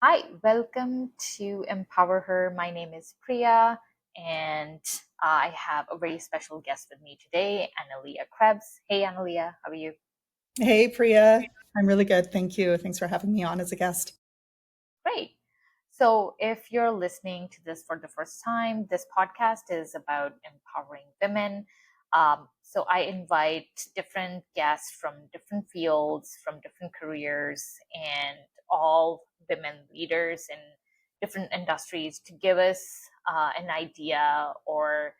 Hi, welcome to EmpowerHer. My name is Priya, and I have a very special guest with me today, Annalea Krebs. Hey, Annalea, how are you? Hey, Priya. I'm really good. Thank you. Thanks for having me on as a guest. Great. So, if you're listening to this for the first time, this podcast is about empowering women. So, I invite different guests from different fields, from different careers, and all women leaders in different industries to give us an idea or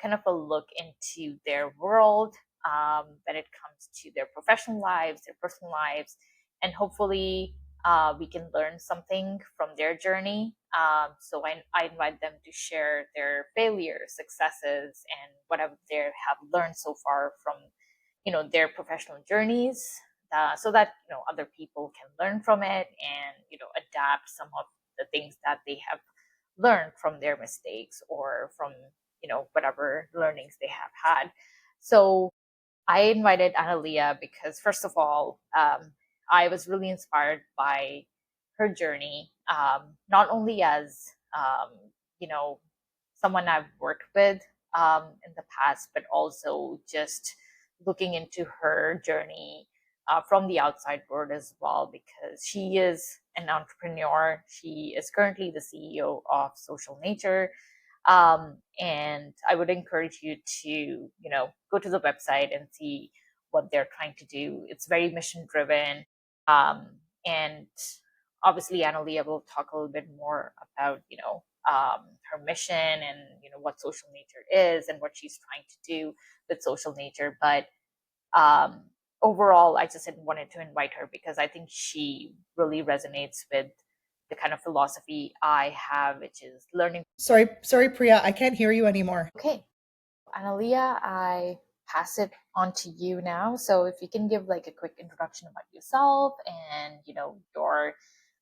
kind of a look into their world when it comes to their professional lives, their personal lives, and hopefully we can learn something from their journey. So I invite them to share their failures, successes, and whatever they have learned so far from their professional journeys, so that other people can learn from it and adapt some of the things that they have learned from their mistakes or from whatever learnings they have had. So I invited Annalea because, first of all, I was really inspired by her journey, not only as you know someone I've worked with in the past, but also just looking into her journey from the outside world as well, because she is an entrepreneur. She is currently the CEO of Social Nature, and I would encourage you to go to the website and see what they're trying to do. It's very mission driven, and obviously Annalea will talk a little bit more about her mission and what Social Nature is and what she's trying to do with Social Nature. But um, overall, I just wanted to invite her because I think she really resonates with the kind of philosophy I have, which is learning. Sorry, Priya. I can't hear you anymore. Okay, Annalea, I pass it on to you now. So if you can give like a quick introduction about yourself and your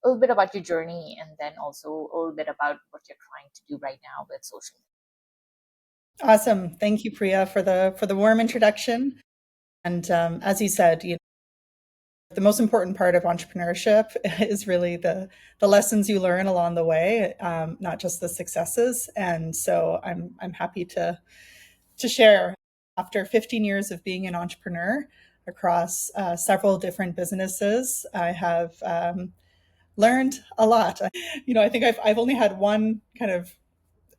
a little bit about your journey, and then also a little bit about what you're trying to do right now with social media. Awesome. Thank you, Priya, for the warm introduction. And as you said, the most important part of entrepreneurship is really the lessons you learn along the way, not just the successes. And so I'm happy to share. After 15 years of being an entrepreneur across several different businesses, I have learned a lot. I think I've only had one kind of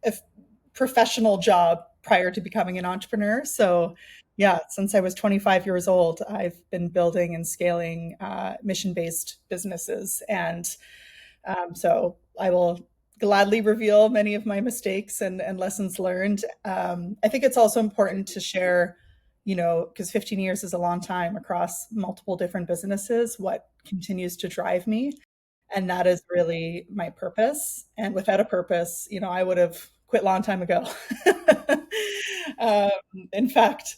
a professional job prior to becoming an entrepreneur. So, yeah, since I was 25 years old, I've been building and scaling mission based businesses. And so I will gladly reveal many of my mistakes and lessons learned. I think it's also important to share, because 15 years is a long time across multiple different businesses, what continues to drive me, and that is really my purpose. And without a purpose, I would have quit a long time ago. um, in fact,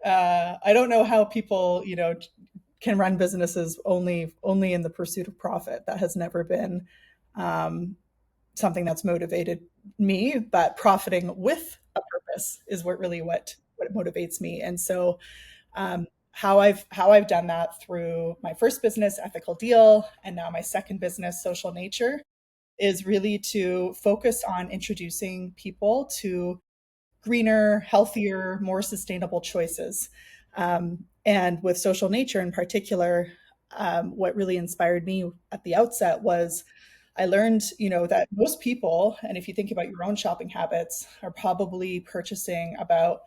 I don't know how people, can run businesses only in the pursuit of profit. That has never been um, something that's motivated me. But profiting with a purpose is what motivates me. And so how I've done that through my first business, Ethical Deal, and now my second business, Social Nature, is really to focus on introducing people to greener, healthier, more sustainable choices. And with Social Nature in particular, what really inspired me at the outset was I learned, that most people, and if you think about your own shopping habits, are probably purchasing about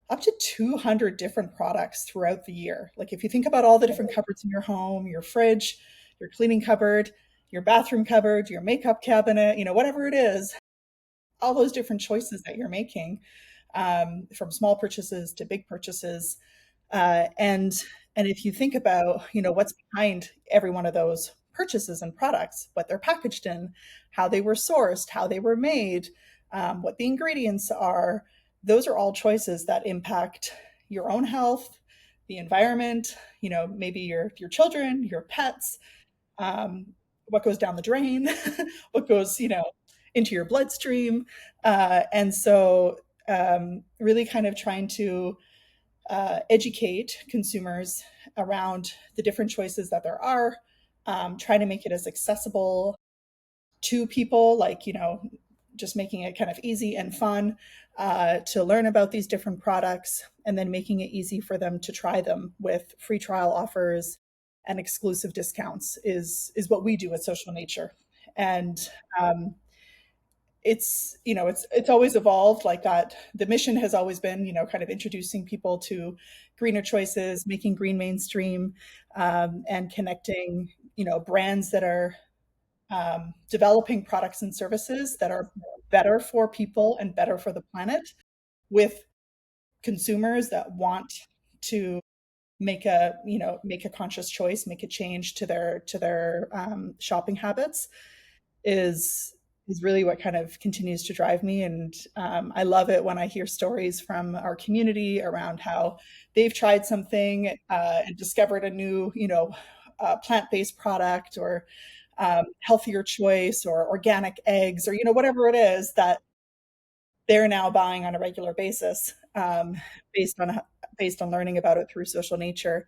up to 200 different products throughout the year. Like if you think about all the different cupboards in your home, your fridge, your cleaning cupboard, your bathroom cupboard, your makeup cabinet, whatever it is, all those different choices that you're making, from small purchases to big purchases. And if you think about, what's behind every one of those purchases and products, what they're packaged in, how they were sourced, how they were made, what the ingredients are, those are all choices that impact your own health, the environment, maybe your children, your pets, um, what goes down the drain, what goes, into your bloodstream. And so really kind of trying to educate consumers around the different choices that there are, trying to make it as accessible to people, like, just making it kind of easy and fun to learn about these different products, and then making it easy for them to try them with free trial offers and exclusive discounts is what we do at Social Nature. And it's always evolved like that. The mission has always been, kind of introducing people to greener choices, making green mainstream, and connecting, brands that are developing products and services that are better for people and better for the planet, with consumers that want to make a conscious choice, make a change to their shopping habits, is is really what kind of continues to drive me. And I love it when I hear stories from our community around how they've tried something and discovered a new, plant-based product, or healthier choice, or organic eggs, or whatever it is that they're now buying on a regular basis, based on based on learning about it through Social Nature.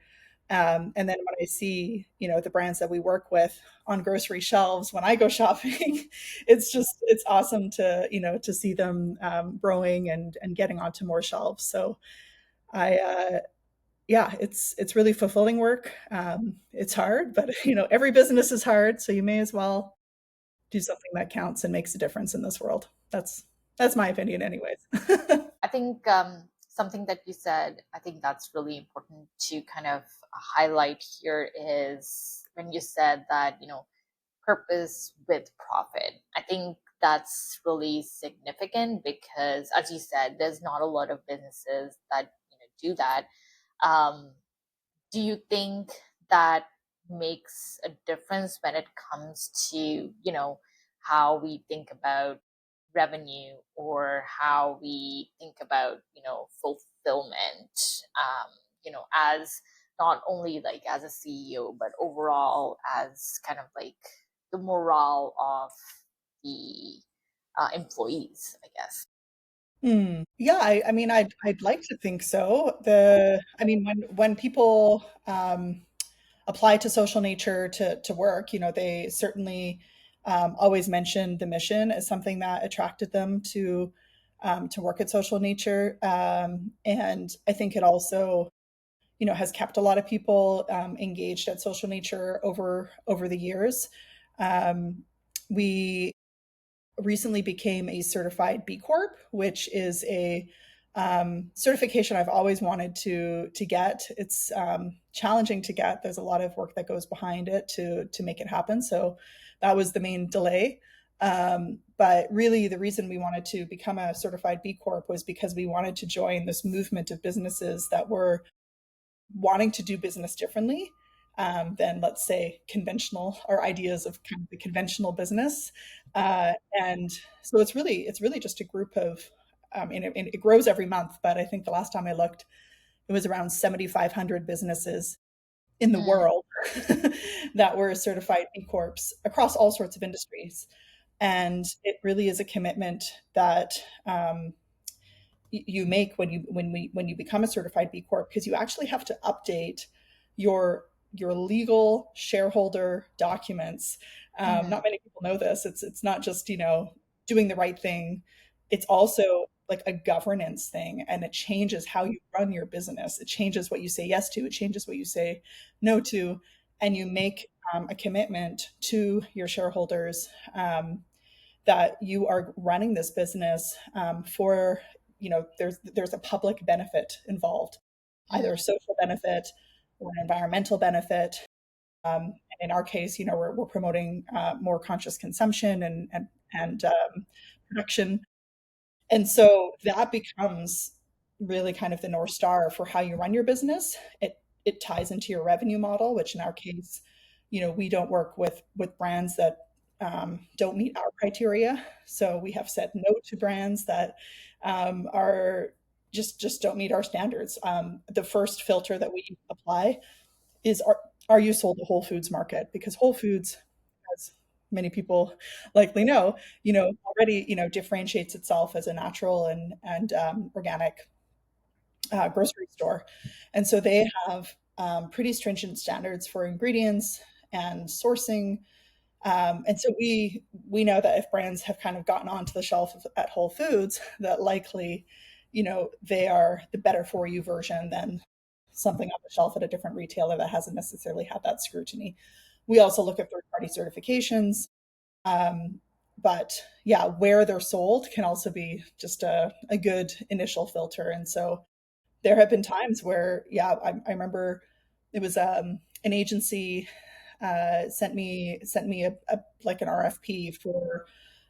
And then when I see, the brands that we work with on grocery shelves when I go shopping, it's awesome to see them growing and getting onto more shelves. So yeah, it's really fulfilling work. It's hard, but every business is hard, so you may as well do something that counts and makes a difference in this world. That's my opinion, anyways. I think something that you said, I think that's really important to kind of highlight here is when you said that, purpose with profit. I think that's really significant because, as you said, there's not a lot of businesses that do that. Um, do you think that makes a difference when it comes to how we think about revenue, or how we think about fulfillment, as not only like as a CEO but overall as kind of like the morale of the employees, I guess. Yeah, I mean, I'd like to think so. I mean, when people apply to Social Nature to work, they certainly always mention the mission as something that attracted them to work at Social Nature. And I think it also, has kept a lot of people engaged at Social Nature over the years. Um, we recently became a certified B Corp, which is a certification I've always wanted to get. It's challenging to get. There's a lot of work that goes behind it to make it happen. So that was the main delay. But really, the reason we wanted to become a certified B Corp was because we wanted to join this movement of businesses that were wanting to do business differently than, let's say, conventional, or ideas of kind of the conventional business. And so it's really just a group of, and it grows every month, but I think the last time I looked, it was around 7,500 businesses in the Mm, world that were certified B Corps across all sorts of industries. And it really is a commitment that you make when you become a certified B Corp, because you actually have to update your your legal shareholder documents. mm, Not many people know this. It's not just doing the right thing. It's also like a governance thing, and it changes how you run your business. It changes what you say yes to. It changes what you say no to, and you make a commitment to your shareholders, that you are running this business for, there's a public benefit involved, either a mm, social benefit or an environmental benefit. And in our case, we're promoting more conscious consumption and production. And so that becomes really kind of the North Star for how you run your business. It ties into your revenue model, which in our case, we don't work with brands that don't meet our criteria. So we have said no to brands that are just don't meet our standards. The first filter that we apply is, are you sold to Whole Foods Market? Because Whole Foods, as many people likely know, already differentiates itself as a natural and organic grocery store, and so they have pretty stringent standards for ingredients and sourcing. And so we know that if brands have kind of gotten onto the shelf at Whole Foods, that likely, they are the better for you version than something on the shelf at a different retailer that hasn't necessarily had that scrutiny. We also look at third party certifications. Um, but yeah, where they're sold can also be just a good initial filter. And so there have been times where, yeah, I remember it was an agency sent me a like an RFP for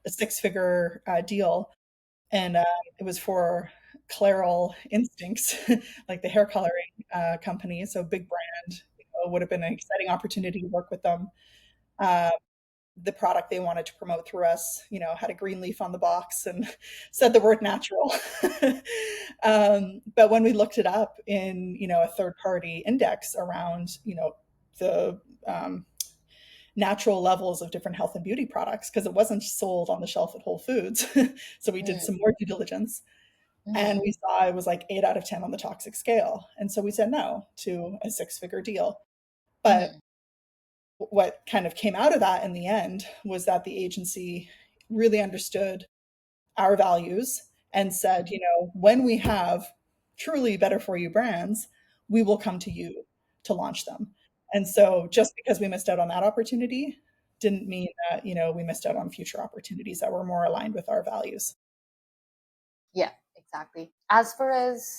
a six-figure deal, and it was for Clairol Instincts, like the hair coloring company. So big brand, would have been an exciting opportunity to work with them. Uh, the product they wanted to promote through us, had a green leaf on the box and said the word natural. But when we looked it up in, a third party index around, the natural levels of different health and beauty products, because it wasn't sold on the shelf at Whole Foods. So we did Mm, some more due diligence and mm, we saw it was like 8 out of 10 on the toxic scale. And so we said no to a six-figure deal. But mm, what kind of came out of that in the end was that the agency really understood our values and said, when we have truly better for you brands, we will come to you to launch them. And so just because we missed out on that opportunity didn't mean that, we missed out on future opportunities that were more aligned with our values. yeah, exactly. As far as,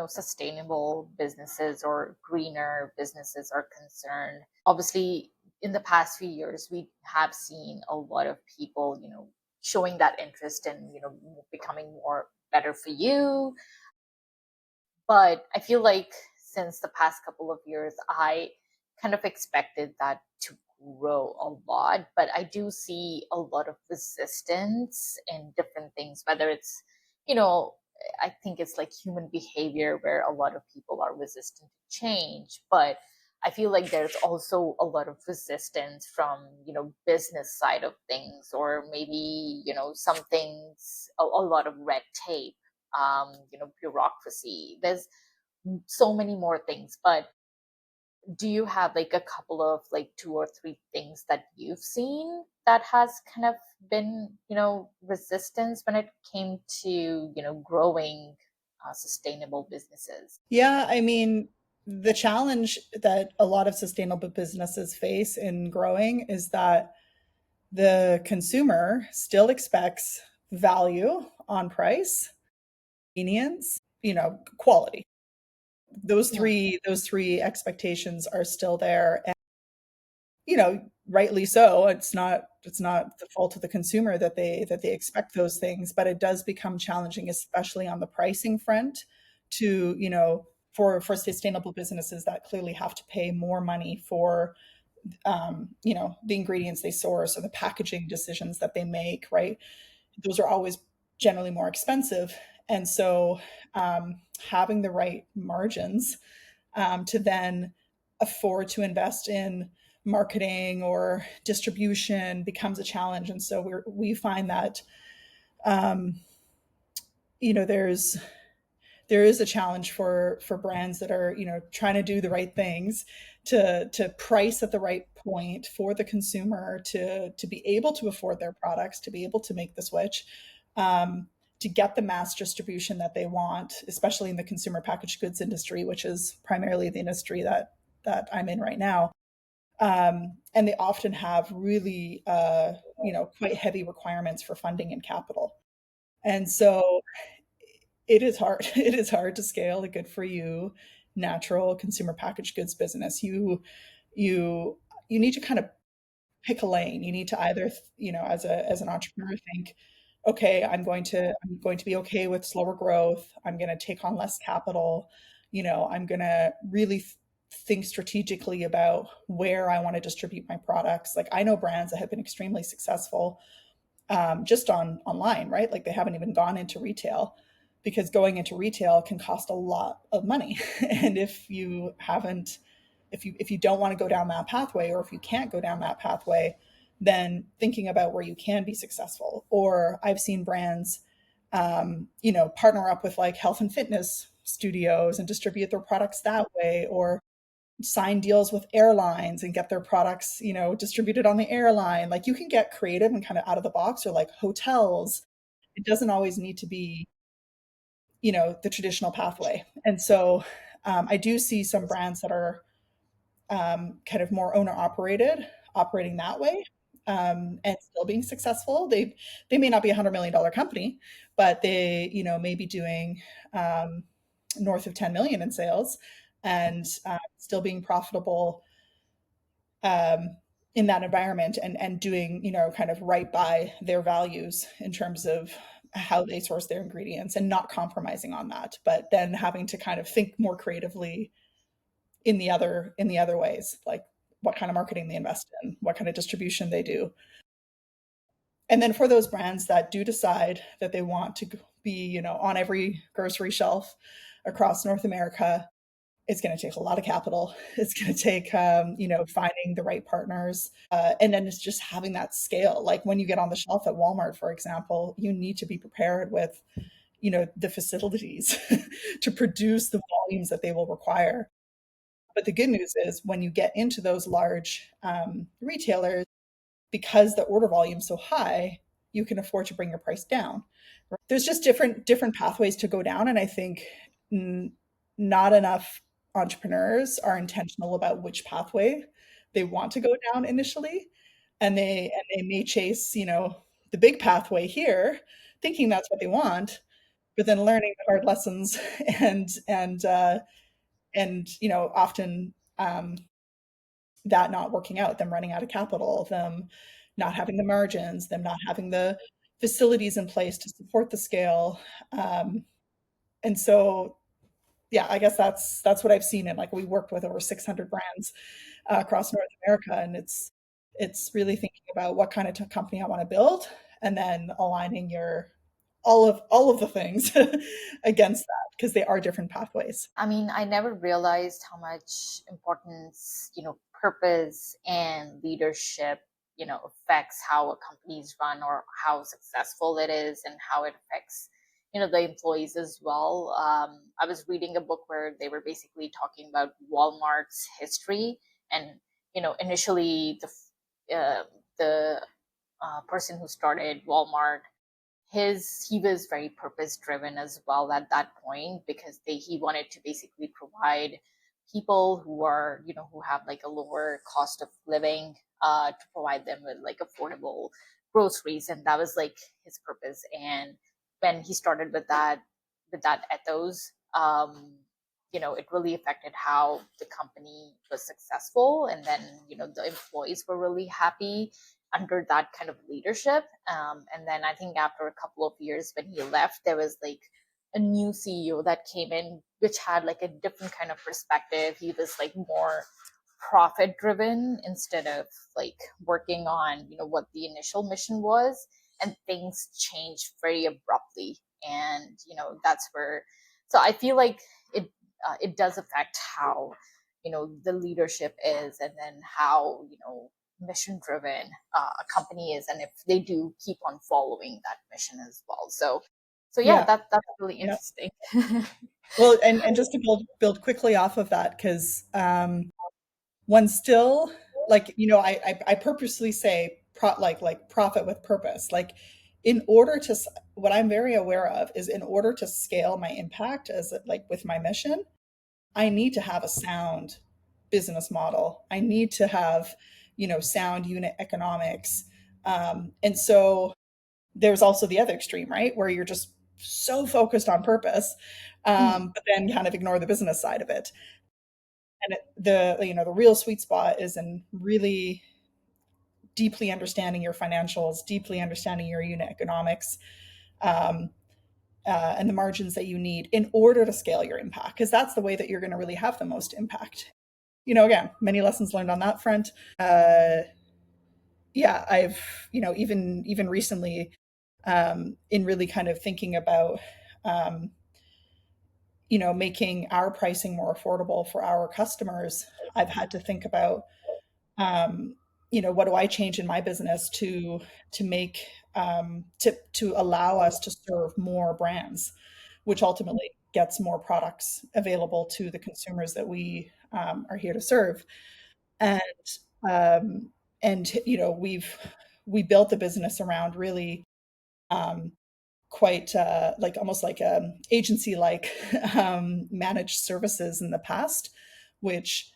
sustainable businesses or greener businesses are concerned, obviously in the past few years, we have seen a lot of people, showing that interest in, becoming more better for you. But I feel like since the past couple of years, I kind of expected that to grow a lot. But I do see a lot of resistance in different things, whether it's, you know, I think it's like human behavior where a lot of people are resistant to change. But I feel like there's also a lot of resistance from, business side of things, or maybe, some things, a lot of red tape, bureaucracy. There's so many more things, but do you have like a couple of like two or three things that you've seen that has kind of been, resistance when it came to, growing sustainable businesses? Yeah, I mean, the challenge that a lot of sustainable businesses face in growing is that the consumer still expects value on price, convenience, quality. Mm, Those three expectations are still there. And, rightly so. It's not the fault of the consumer that they expect those things, but it does become challenging, especially on the pricing front, to, for sustainable businesses that clearly have to pay more money for the ingredients they source or the packaging decisions that they make, right? Those are always generally more expensive. And so having the right margins to then afford to invest in marketing or distribution becomes a challenge. And so we find that, um, there's there is a challenge for brands that are trying to do the right things to price at the right point for the consumer to be able to afford their products, to be able to make the switch, to get the mass distribution that they want, especially in the consumer packaged goods industry, which is primarily the industry that I'm in right now. And they often have really quite heavy requirements for funding and capital. And so it is hard. It is hard to scale a good for you natural consumer packaged goods business. You you need to kind of pick a lane. You need to either, as an entrepreneur think, okay, I'm going to be okay with slower growth. I'm going to take on less capital. I'm going to really think strategically about where I want to distribute my products. Like I know brands that have been extremely successful just online, right? Like they haven't even gone into retail because going into retail can cost a lot of money. And if you don't want to go down that pathway, or if you can't go down that pathway, then thinking about where you can be successful. Or I've seen brands, partner up with like health and fitness studios and distribute their products that way, or sign deals with airlines and get their products, distributed on the airline. Like you can get creative and kind of out of the box, or like hotels. It doesn't always need to be, the traditional pathway. And so I do see some brands that are kind of more owner operated, operating that way, and still being successful. They may not be $100 million company, but they may be doing north of 10 million in sales, and still being profitable in that environment, and doing kind of right by their values in terms of how they source their ingredients, and not compromising on that, but then having to kind of think more creatively in the other ways, like what kind of marketing they invest in, what kind of distribution they do. And then for those brands that do decide that they want to be, on every grocery shelf across North America, it's going to take a lot of capital. It's going to take, finding the right partners. And then it's just having that scale. Like when you get on the shelf at Walmart, for example, you need to be prepared with, the facilities to produce the volumes that they will require. But the good news is when you get into those large retailers, because the order volume is so high, you can afford to bring your price down. There's just different pathways to go down, and I think n- not enough entrepreneurs are intentional about which pathway they want to go down initially, and they may chase the big pathway here, thinking that's what they want, but then learning the hard lessons and often that not working out, them running out of capital, them not having the margins, them not having the facilities in place to support the scale. And so, yeah, I guess that's what I've seen. And like we worked with over 600 brands across North America, and it's really thinking about what kind of company I want to build, and then aligning your all of the things against that, because they are different pathways. I mean, I never realized how much importance, purpose and leadership, affects how a company is run or how successful it is, and how it affects, the employees as well. I was reading a book where they were basically talking about Walmart's history, and, initially the person who started Walmart, he was very purpose driven as well at that point, because he wanted to basically provide people who are, who have like a lower cost of living, to provide them with like affordable groceries, and that was like his purpose. And when he started with that ethos, it really affected how the company was successful, and then the employees were really happy under that kind of leadership. And then I think after a couple of years when he left, there was like a new CEO that came in, which had like a different kind of perspective. He was like more profit driven instead of like working on, what the initial mission was. And things changed very abruptly. And, that's where, so I feel like it does affect how, the leadership is, and then how, mission driven a company is, and if they do keep on following that mission as well. So yeah, Yeah, that's really yeah. interesting. Well, and just to build quickly off of that, because one still, like, I purposely say like profit with purpose. Like, in order to what I'm very aware of is, in order to scale my impact as like with my mission, I need to have a sound business model. I need to have sound unit economics. And so there's also the other extreme, right, where you're just so focused on purpose, but then kind of ignore the business side of it. And the real sweet spot is in really deeply understanding your financials, deeply understanding your unit economics, um, and the margins that you need in order to scale your impact, because that's the way that you're going to really have the most impact. Again, many lessons learned on that front. Yeah, I've even recently, in really kind of thinking about um, making our pricing more affordable for our customers, I've had to think about, um, what do I change in my business to make to allow us to serve more brands, which ultimately gets more products available to the consumers that we are here to serve. And um, we built the business around really um, quite like almost like a agency like managed services in the past, which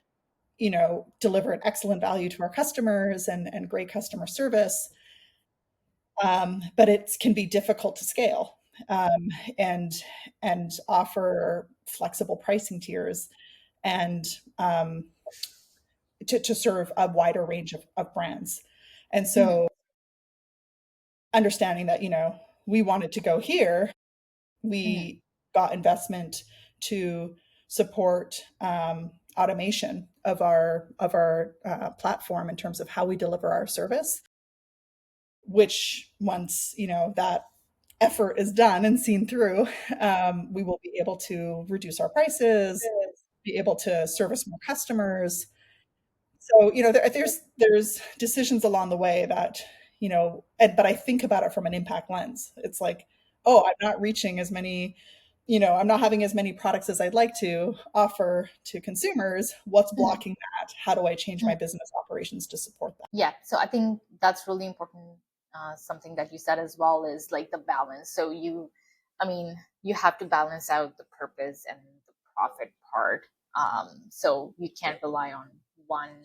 delivered excellent value to our customers and great customer service. But it can be difficult to scale um, and and offer flexible pricing tiers and to serve a wider range of brands. And Mhm. so understanding that we wanted to go here, Mhm. we got investment to support automation of our platform in terms of how we deliver our service, which once that effort is done and seen through, we will be able to reduce our prices, be able to service more customers. So there's decisions along the way that but I think about it from an impact lens. It's like, oh, I'm not reaching as many, I'm not having as many products as I'd like to offer to consumers. What's Mhm. blocking that? How do I change my Mhm. business operations to support that? Yeah, so I think that's really important. Something that you said as well is like the balance. So I mean, you have to balance out the purpose and the profit part. So you can't rely on one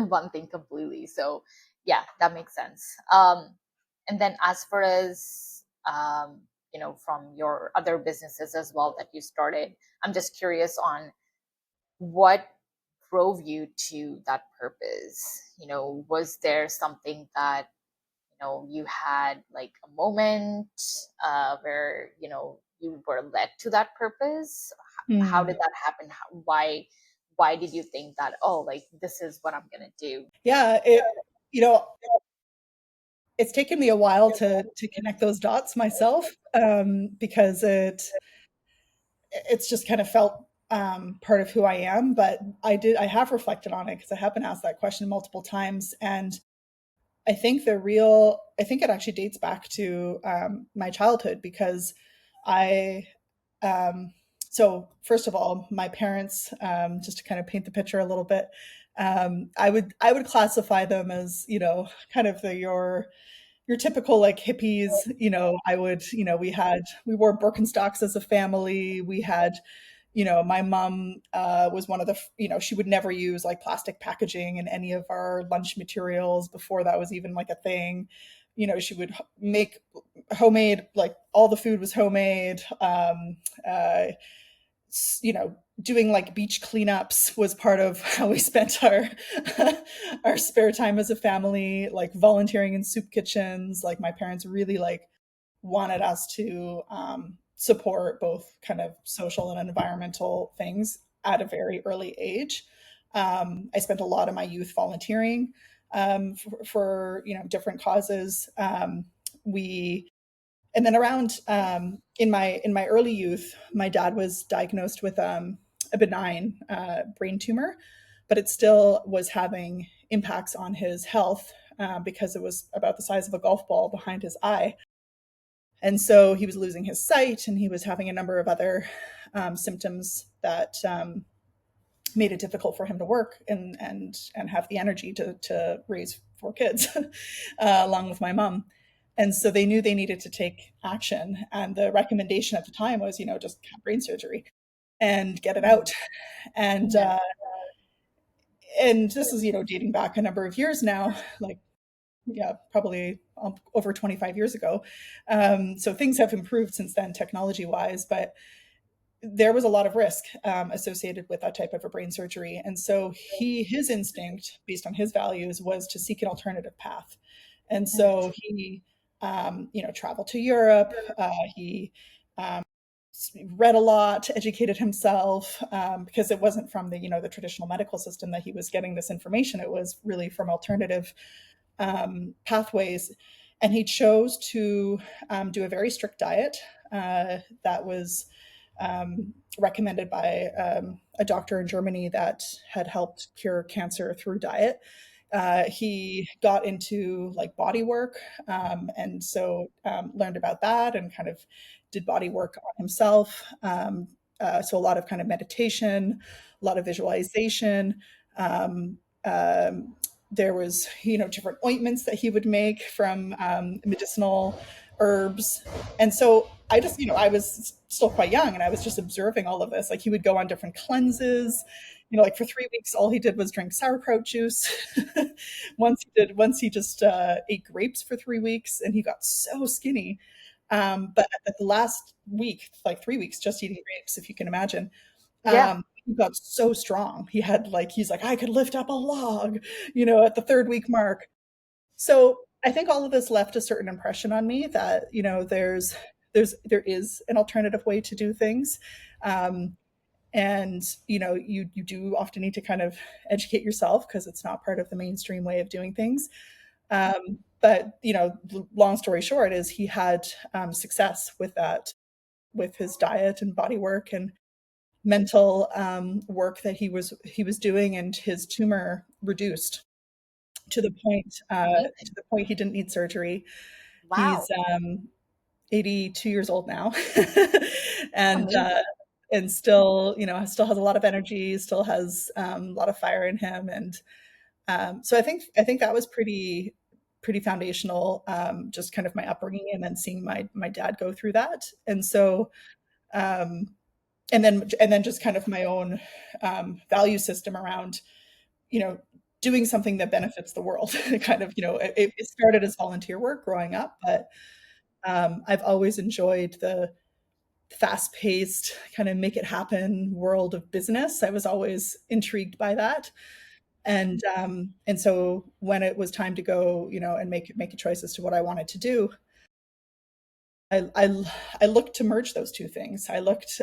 one thing completely. So yeah, that makes sense. And then as far as from your other businesses as well that you started, I'm just curious on what drove you to that purpose. Was there something that you had like a moment where you were led to that purpose? How did Hmm. that happen? Why did you think that, oh, like this is what I'm gonna do? Yeah, you know it's taken me a while to connect those dots myself, because it's just kind of felt part of who I am. But I have reflected on it because I have been asked that question multiple times, and I think it actually dates back to my childhood because I um, so first of all, my parents, just to kind of paint the picture a little bit, I would classify them as kind of your typical like hippies. I would, we wore Birkenstocks as a family. We had, my mom was one of the, she would never use like plastic packaging in any of our lunch materials before that was even like a thing. She would make homemade, like all the food was homemade. Uh, Doing like beach cleanups was part of how we spent our our spare time as a family, like volunteering in soup kitchens. Like my parents really like wanted us to support both kind of social and environmental things at a very early age. I spent a lot of my youth volunteering for different causes. We and then around in my early youth, my dad was diagnosed with a benign brain tumor, but it still was having impacts on his health because it was about the size of a golf ball behind his eye. And so he was losing his sight, and he was having a number of other symptoms that made it difficult for him to work and have the energy to raise four kids along with my mom. And so they knew they needed to take action. And the recommendation at the time was, just have brain surgery and get it Mhm. out. And Yeah. this is, dating back a number of years now, like yeah, probably over 25 years ago. So things have improved since then, technology wise, but there was a lot of risk associated with that type of a brain surgery. And so his instinct, based on his values, was to seek an alternative path. And Mhm. so he, traveled to Europe. He um, read a lot, educated himself, because it wasn't from the traditional medical system that he was getting this information. It was really from alternative pathways. And he chose to do a very strict diet that was recommended by a doctor in Germany that had helped cure cancer through diet. He got into like body work, and so learned about that and kind of did body work on himself. So a lot of kind of meditation, a lot of visualization. Um, um, there was, different ointments that he would make from medicinal herbs. And so I just, I was still quite young and I was just observing all of this. Like he would go on different cleanses, like for 3 weeks, all he did was drink sauerkraut juice. Once he just ate grapes for 3 weeks and he got so skinny. But at the last week, like 3 weeks, just eating grapes, if you can imagine, Yeah. he got so strong. He's like, I could lift up a log, at the 3rd week mark. So I think all of this left a certain impression on me that, there is an alternative way to do things. Um, and you do often need to kind of educate yourself because it's not part of the mainstream way of doing things. But long story short is he had success with that, with his diet and body work and mental work that he was doing, and his tumor reduced to the point Amazing. he didn't need surgery. He's Wow. 82 years old now, and Amazing. still still has a lot of energy, still has a lot of fire in him, and so I think that was pretty foundational, just kind of my upbringing, and then seeing my dad go through that, and so um, and then just kind of my own value system around you know doing something that benefits the world. Kind of it started as volunteer work growing up, but I've always enjoyed the fast paced kind of make it happen world of business. I was always intrigued by that. And so when it was time to go, and make a choice as to what I wanted to do, I looked to merge those two things. I looked,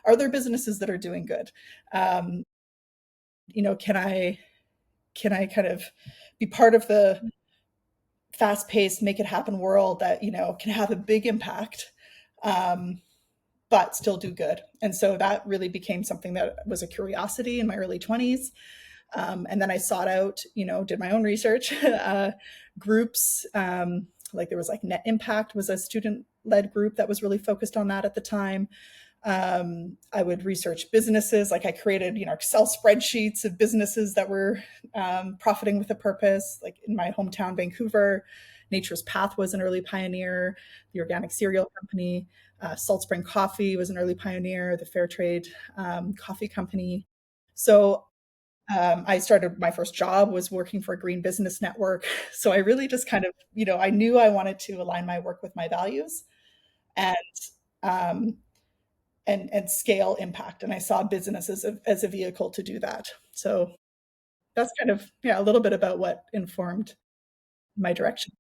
are there businesses that are doing good? Um, can I kind of be part of the fast paced make it happen world that can have a big impact, um, but still do good? And so that really became something that was a curiosity in my early 20s. And then I sought out, did my own research, groups. Like there was like Net Impact was a student led group that was really focused on that at the time. I would research businesses. Like I created, Excel spreadsheets of businesses that were profiting with a purpose. Like in my hometown, Vancouver, Nature's Path was an early pioneer. The organic cereal company, Salt Spring Coffee was an early pioneer. The Fair Trade Coffee Company. So I started, my first job was working for a green business network. So I really just kind of, I knew I wanted to align my work with my values and um, and scale impact. And I saw business as a vehicle to do that. So that's kind of, yeah, a little bit about what informed my direction.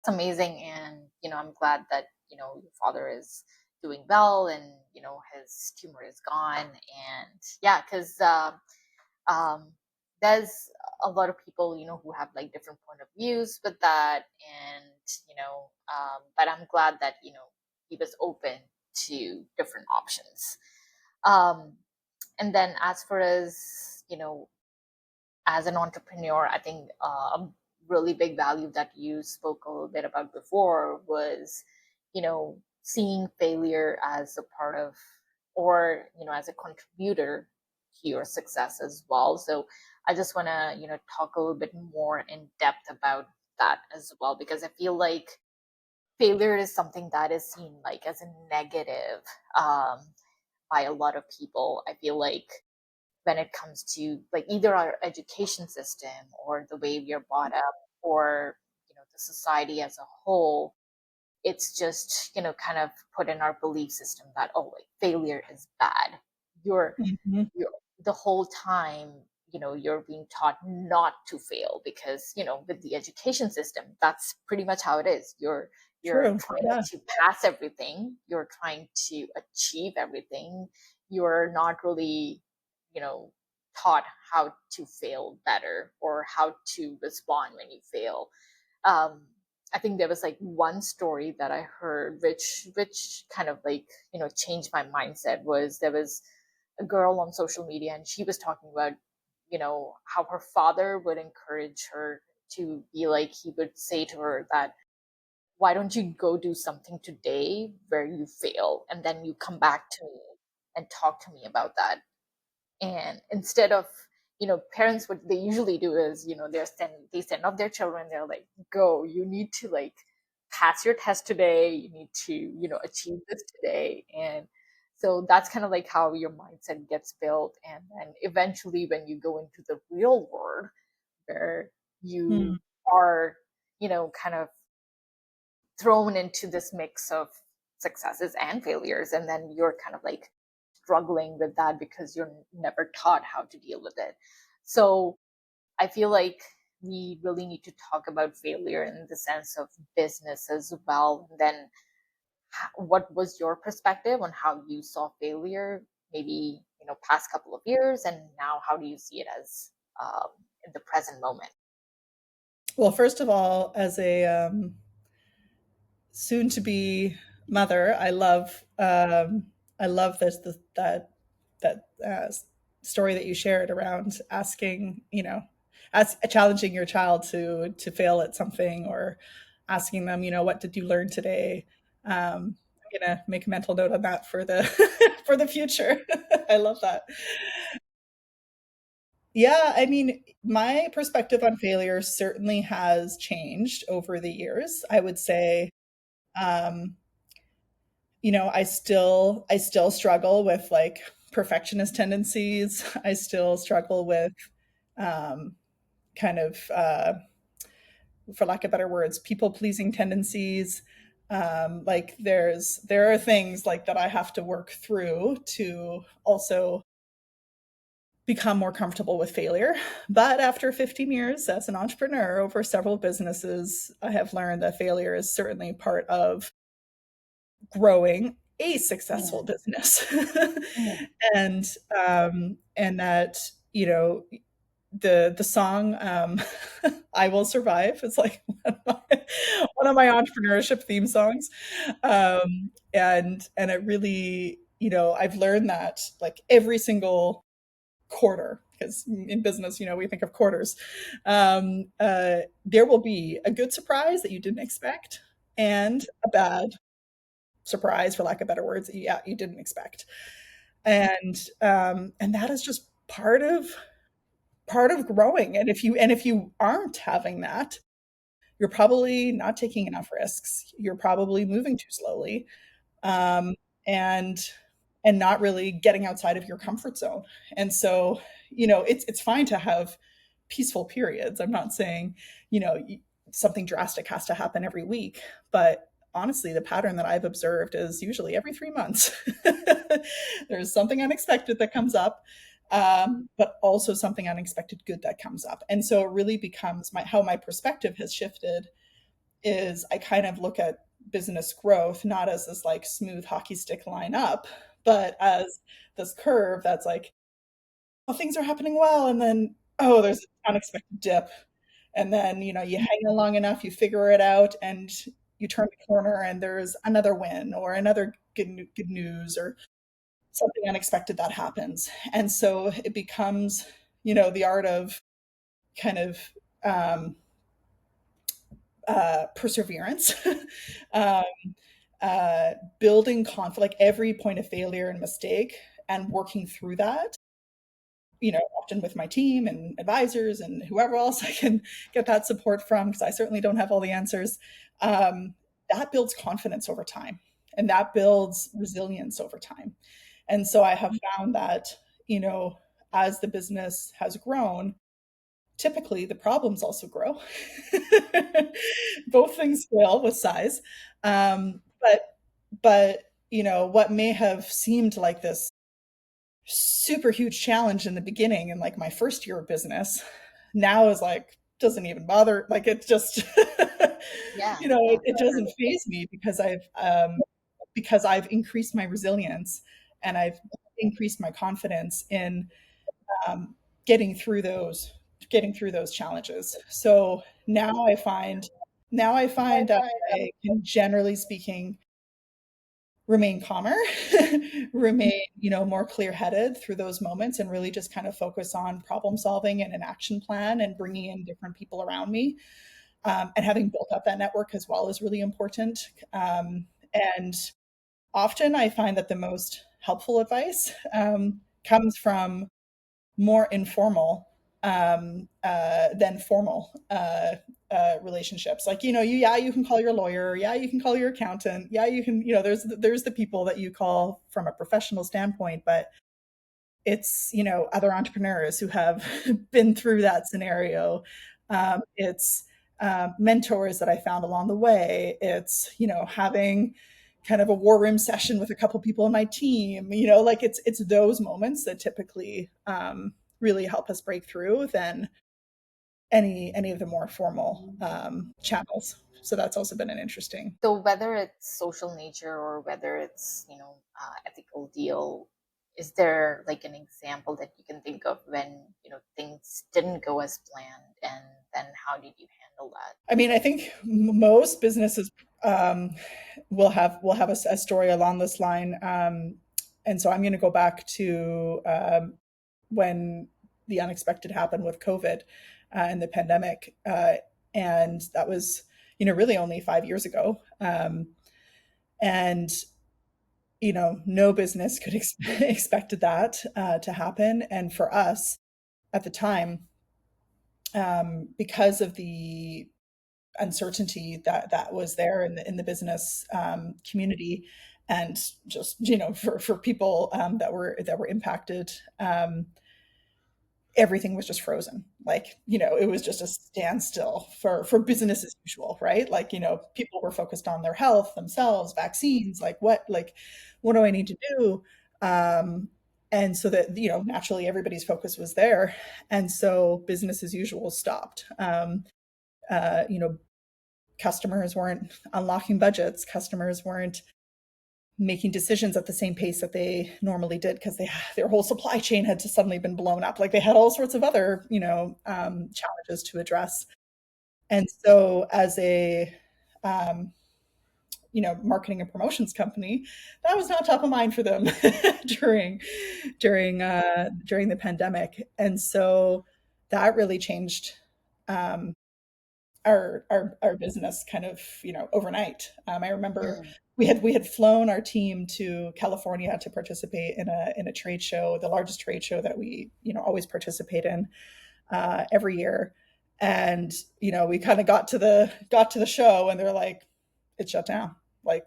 It's amazing. And, I'm glad that, your father is doing well and, his tumor is gone. And yeah, because um, there's a lot of people, who have like different point of views with that. And, but I'm glad that, he was open to different options. Um, and then as far as, as an entrepreneur, I think a really big value that you spoke a little bit about before was, seeing failure as a part of, or, as a contributor to your success as well. So I just want to, talk a little bit more in depth about that as well, because I feel like failure is something that is seen like as a negative um, by a lot of people. I feel like when it comes to like either our education system or the way we are brought up, or the society as a whole, it's just kind of put in our belief system that, oh, like failure is bad. you're Mhm. you're the whole time, you're being taught not to fail, because with the education system, that's pretty much how it is. You're True. trying Yeah. to pass everything, you're trying to achieve everything. You're not really you know taught how to fail better or how to respond when you fail. um I think there was like one story that I heard, which kind of like changed my mindset. Was there was a girl on social media, and she was talking about how her father would encourage her to be like, he would say to her that why don't you go do something today where you fail and then you come back to me and talk to me about that? And instead of, parents, what they usually do is, they send off their children. They're like, go, you need to like pass your test today, you need to, achieve this today. And so that's kind of like how your mindset gets built. And then eventually when you go into the real world where Hmm. you are, kind of thrown into this mix of successes and failures, and then you're kind of like struggling with that because you're never taught how to deal with it. So I feel like we really need to talk about failure in the sense of business as well. And then what was your perspective on how you saw failure, maybe, past couple of years, and now how do you see it as, in the present moment? Well, first of all, as a soon to be mother, I love that story that you shared around asking, challenging your child to fail at something, or asking them, what did you learn today? I'm gonna make a mental note on that for the for the future. I love that. Yeah, I mean, my perspective on failure certainly has changed over the years. I would say, um, I still struggle with like perfectionist tendencies. I still struggle with um, kind of, for lack of better words, people pleasing tendencies. Like there are things like that I have to work through to also become more comfortable with failure. But after 15 years as an entrepreneur over several businesses, I have learned that failure is certainly part of growing a successful Mm, business. mm, and and that, the song, I Will Survive, is like one of my entrepreneurship theme songs. And it really, I've learned that like every single quarter, because in business, we think of quarters, there will be a good surprise that you didn't expect, and a bad surprise, for lack of better words, that you didn't expect. And that is just part of growing. And if you aren't having that, you're probably not taking enough risks. You're probably moving too slowly, um, and and not really getting outside of your comfort zone. And so, it's fine to have peaceful periods. I'm not saying, something drastic has to happen every week, but honestly, the pattern that I've observed is usually every 3 months. There's something unexpected that comes up, but also something unexpected good that comes up. And so it really becomes how my perspective has shifted is I kind of look at business growth not as this like smooth hockey stick line up, but as this curve that's like, oh, things are happening well, and then, oh, there's an unexpected dip. And then, you hang on long enough, you figure it out, and you turn the corner, and there's another win or another good news, or something unexpected that happens. And so it becomes, the art of kind of, um, perseverance, um, building conflict, like every point of failure and mistake, and working through that, often with my team and advisors and whoever else I can get that support from, because I certainly don't have all the answers. That builds confidence over time, and that builds resilience over time. And so I have found that, as the business has grown, typically the problems also grow. Both things scale with size. But what may have seemed like this super huge challenge in the beginning, in like my first year of business, now is like doesn't even bother, like it just yeah, yeah, it doesn't phase me, because I've increased my resilience, and I've increased my confidence in, um, getting through those getting through those challenges. So now I find that I can, generally speaking, remain calmer, remain, more clear-headed through those moments, and really just kind of focus on problem solving and an action plan and bringing in different people around me. And having built up that network as well is really important. And often I find that the most helpful advice comes from more informal than formal relationships. Like, yeah, you can call your lawyer. Yeah, you can call your accountant. Yeah, you can, there's the people that you call from a professional standpoint, but it's, other entrepreneurs who have been through that scenario. It's mentors that I found along the way. It's, having kind of a war room session with a couple people on my team, like it's those moments that typically really help us break through than any of the more formal channels. So that's also been an interesting. So whether it's social nature or whether it's, ethical deal, is there like an example that you can think of when, things didn't go as planned, and then how did you handle that? I mean, I think most businesses um, will have a story along this line, and so I'm going to go back to when the unexpected happened with COVID and the pandemic, and that was really only 5 years ago, and no business could expected that to happen, and for us at the time, because of the uncertainty that was there in the business community, and just for people that were impacted, everything was just frozen. Like, it was just a standstill for business as usual, right? Like, people were focused on their health, themselves, vaccines, what do I need to do? And so that, naturally everybody's focus was there. And so business as usual stopped. Uh, you know, Customers weren't unlocking budgets. Customers weren't making decisions at the same pace that they normally did because their whole supply chain had just suddenly been blown up. Like, they had all sorts of other, challenges to address. And so as a, um, marketing and promotions company, that was not top of mind for them during during the pandemic. And so that really changed um, our business kind of overnight. I remember Mm. we had flown our team to California to participate in a trade show, the largest trade show that we always participate in every year. And we kind of got to the show, and they're like, it's shut down. Like,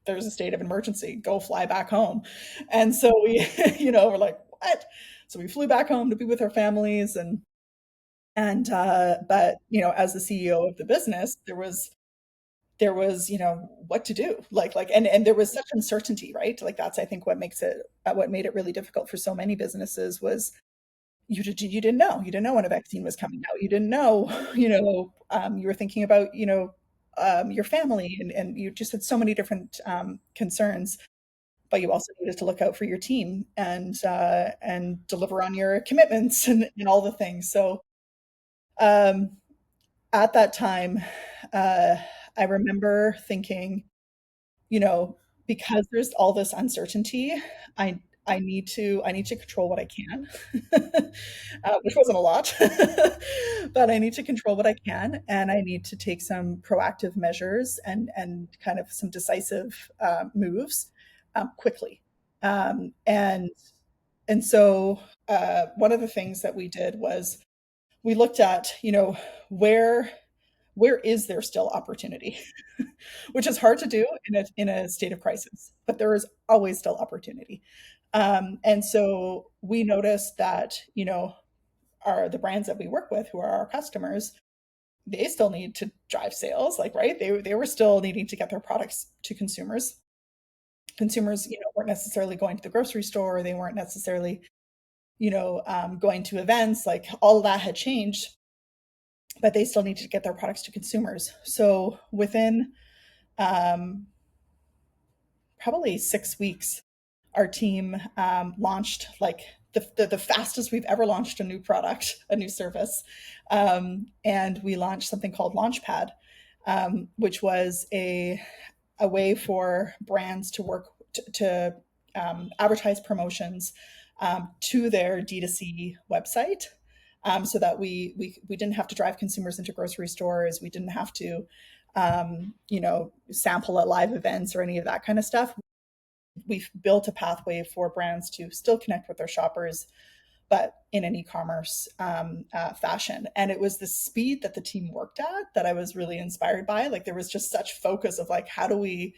there's a state of emergency. Go fly back home. And so we we're like, what? So we flew back home to be with our families, and but as the CEO of the business, there was what to do, and there was such uncertainty, right? Like, that's, I think, what made it really difficult for so many businesses was you didn't know when a vaccine was coming out. You didn't know you were thinking about your family, and you just had so many different concerns, but you also needed to look out for your team and deliver on your commitments and all the things. So um at that time, uh, I remember thinking, you know, because there's all this uncertainty, I I need to control what I can, which wasn't a lot, but I need to control what I can, and I need to take some proactive measures and kind of some decisive moves quickly. And so one of the things that we did was we looked at, where where is there still opportunity? Which is hard to do in a state of crisis, but there is always still opportunity. And so we noticed that, the brands that we work with, who are our customers, they still need to drive sales, like, right? They were still needing to get their products to consumers. Consumers, weren't necessarily going to the grocery store. They weren't necessarily, going to events. Like, all of that had changed, but they still needed to get their products to consumers. So within um, probably 6 weeks, our team launched, like, the fastest we've ever launched a new product, a new service. And we launched something called Launchpad, which was a way for brands to work to advertise promotions to their D2C website, so that we didn't have to drive consumers into grocery stores. We didn't have to, sample at live events or any of that kind of stuff. We've built a pathway for brands to still connect with their shoppers, but in an e-commerce fashion. And it was the speed that the team worked at that I was really inspired by. Like there was just such focus of like, how do we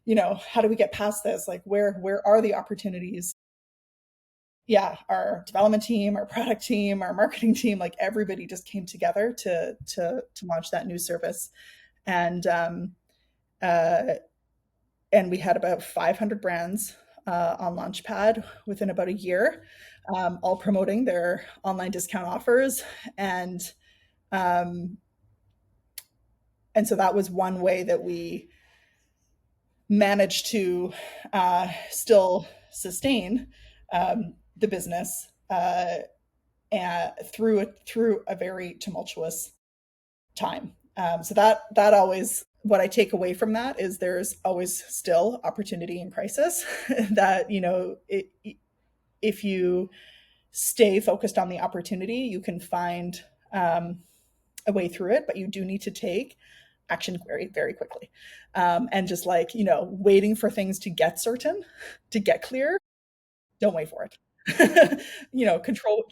get past this? Like where are the opportunities? Yeah, our development team, our product team, our marketing team, like everybody just came together to launch that new service. And uh, and we had about 500 brands on Launchpad within about a year, all promoting their online discount offers, and um, and so that was one way that we managed to still sustain the business through a very tumultuous time. So that always, what I take away from that is there's always still opportunity in crisis. That if you stay focused on the opportunity, you can find a way through it, but you do need to take action very, very quickly. And just like, waiting for things to get certain, to get clear, don't wait for it.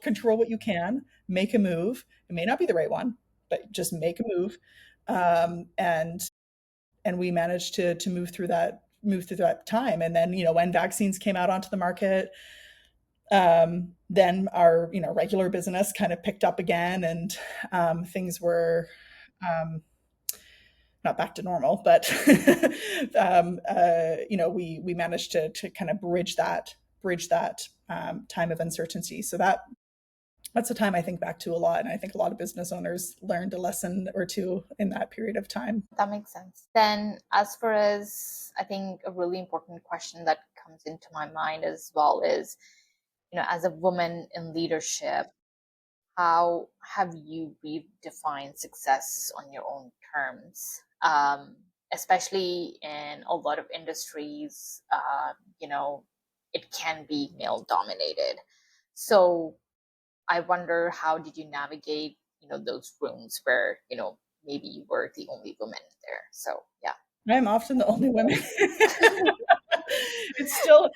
Control what you can, make a move. It may not be the right one, but just make a move. And we managed to move through that time. And then, when vaccines came out onto the market, then our regular business kind of picked up again, and things were not back to normal, but we managed to kind of bridge that time of uncertainty. So that's a time I think back to a lot, and I think a lot of business owners learned a lesson or two in that period of time. That makes sense. Then, as far as I think a really important question that comes into my mind as well is, as a woman in leadership, how have you redefined success on your own terms? Especially in a lot of industries, it can be male dominated. So I wonder, how did you navigate, those rooms where, maybe you were the only woman there. So yeah. I'm often the only woman. It's still,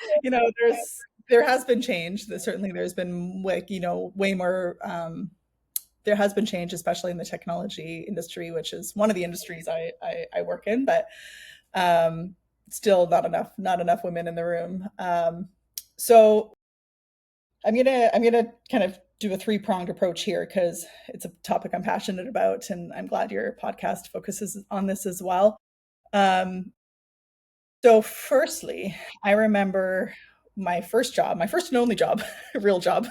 there has been change. Certainly, there's been like way more. There has been change, especially in the technology industry, which is one of the industries I work in, but still not enough women in the room. So I'm gonna kind of do a three-pronged approach here because it's a topic I'm passionate about, and I'm glad your podcast focuses on this as well. Um, so firstly, I remember my first job, my first and only job, real job,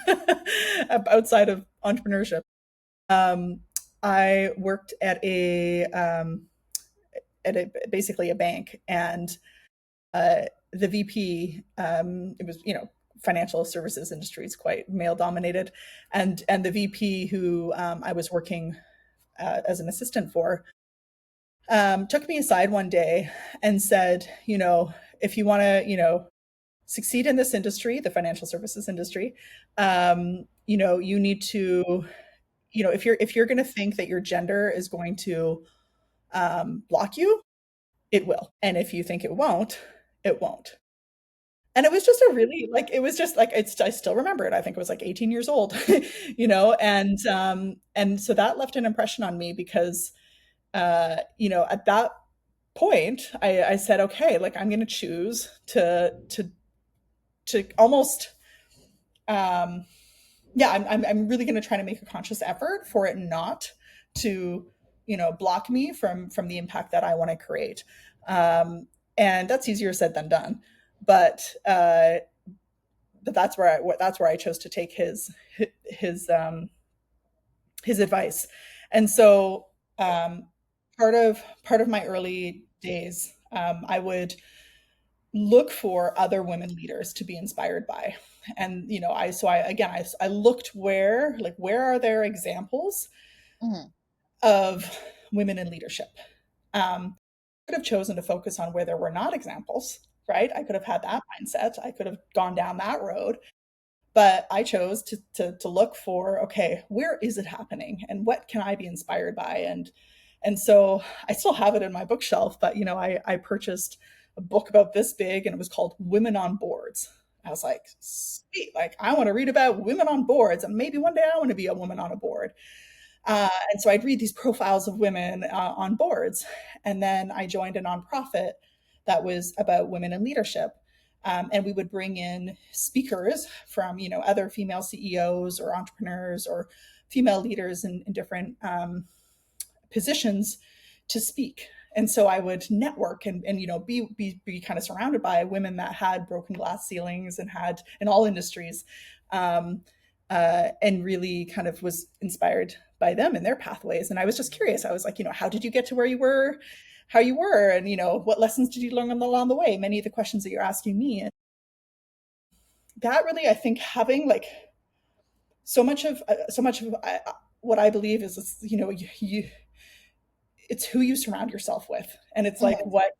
outside of entrepreneurship. Um, I worked basically a bank, and the VP, it was financial services industry is quite male dominated, and the VP who I was working as an assistant for took me aside one day and said, if you want to, succeed in this industry, the financial services industry, you need to, if you're going to think that your gender is going to block you, it will. And if you think it won't, it won't. And it was just a really like it was just like I still remember it. I think it was like 18 years old, and so that left an impression on me because at that point I said, okay, like I'm going to choose to almost um yeah, I'm really going to try to make a conscious effort for it not to block me from the impact that I want to create. And that's easier said than done, but that's where I chose to take his his advice. And so part of my early days, I would look for other women leaders to be inspired by. And I looked where are there examples Mhm. of women in leadership. I could have chosen to focus on where there were not examples, right? I could have had that mindset. I could have gone down that road. But I chose to look for, okay, where is it happening and what can I be inspired by? And so I still have it in my bookshelf, but I purchased a book about this big and it was called Women on Boards. I was like, sweet, like I want to read about women on boards and maybe one day I want to be a woman on a board. And so I'd read these profiles of women on boards. And then I joined a nonprofit that was about women in leadership. And we would bring in speakers from, other female CEOs or entrepreneurs or female leaders in different positions to speak. And so I would network and be kind of surrounded by women that had broken glass ceilings and had in all industries, and really kind of was inspired by them and their pathways. And I was just curious. I was like, how did you get to where you were, how you were, and what lessons did you learn along the way? Many of the questions that you're asking me, and that really, I think, having like so much of what I believe is, it's who you surround yourself with, and it's like Mhm. what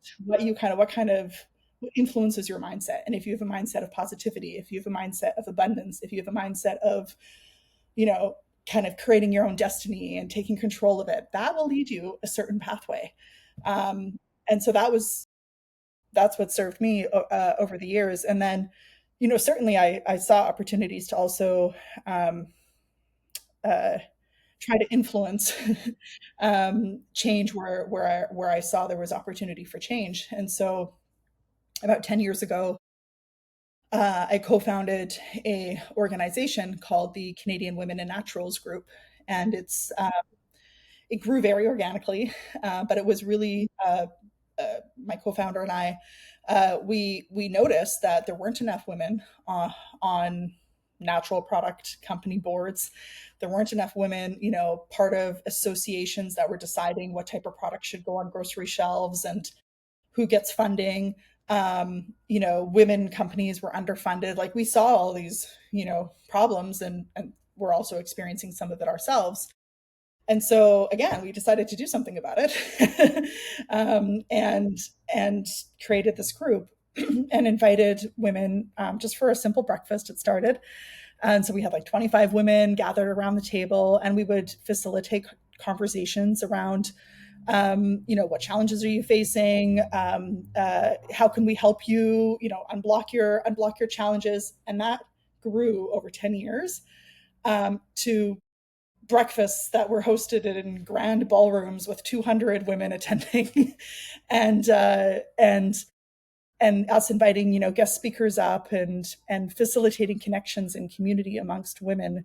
influences your mindset. And if you have a mindset of positivity, if you have a mindset of abundance, if you have a mindset of you know kind of creating your own destiny and taking control of it, that will lead you a certain pathway. And so that's what served me over the years. And then certainly I saw opportunities to also um, uh, try to influence change where I saw there was opportunity for change. And so about 10 years ago, I co-founded a organization called the Canadian Women in Naturals Group, and it grew very organically, but it was really my co-founder and I. We noticed that there weren't enough women on natural product company boards. There weren't enough women, part of associations that were deciding what type of product should go on grocery shelves and who gets funding. Women companies were underfunded. Like we saw all these, problems, and we're also experiencing some of it ourselves. And so again, we decided to do something about it, and created this group and invited women, just for a simple breakfast. It started, and so we had like 25 women gathered around the table, and we would facilitate conversations around, what challenges are you facing? How can we help you? Unblock your challenges, and that grew over 10 years, to breakfasts that were hosted in grand ballrooms with 200 women attending, and us inviting guest speakers up, and facilitating connections and community amongst women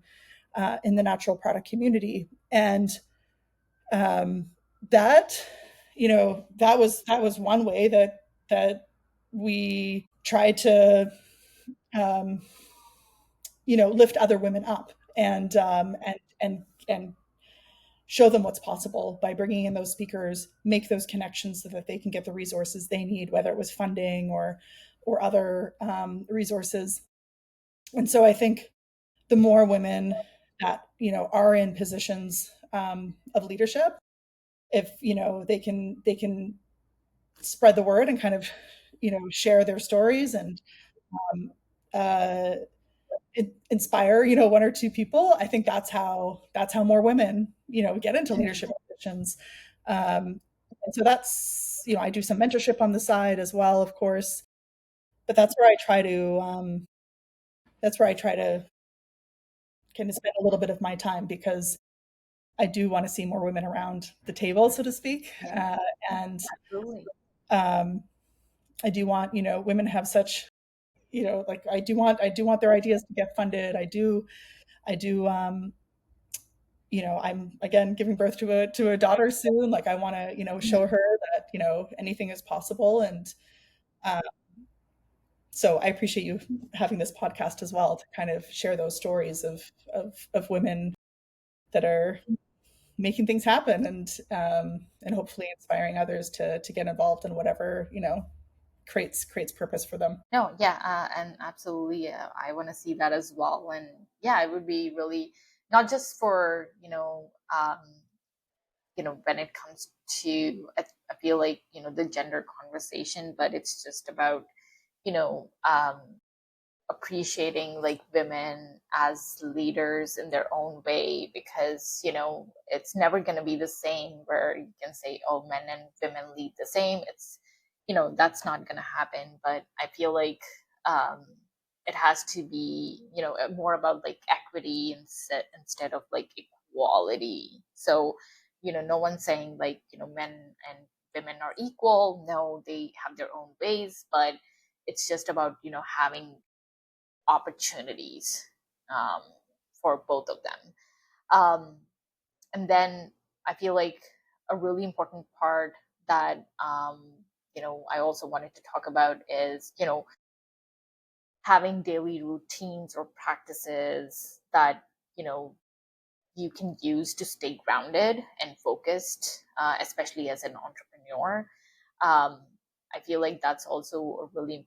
in the natural product community. And um, that that was one way that we tried to um, lift other women up, and show them what's possible by bringing in those speakers, make those connections so that they can get the resources they need, whether it was funding or other resources. And so I think the more women that are in positions of leadership, if they can spread the word and kind of share their stories, and um, uh, inspire one or two people. I think that's how more women get into leadership positions. And so I do some mentorship on the side as well, of course, but that's where I try to kind of spend a little bit of my time, because I do want to see more women around the table, so to speak. And Absolutely. um, I do want women to have such, like I do want their ideas to get funded. I do I'm again giving birth to a daughter soon. Like I want to show her that anything is possible. And uh, so I appreciate you having this podcast as well, to kind of share those stories of women that are making things happen, and hopefully inspiring others to get involved in whatever creates purpose for them. No, yeah, and absolutely, I want to see that as well. And yeah, it would be really not just for when it comes to, I feel like the gender conversation, but it's just about you know um, appreciating like women as leaders in their own way, because it's never going to be the same where you can say, oh, men and women lead the same. It's that's not going to happen. But I feel like um it has to be more about like equity instead of like equality. So no one's saying like men and women are equal. No, they have their own ways, but it's just about having opportunities um, for both of them. Um, and then I feel like a really important part that I also wanted to talk about is having daily routines or practices that you know you can use to stay grounded and focused, especially as an entrepreneur. Um, I feel like that's also a really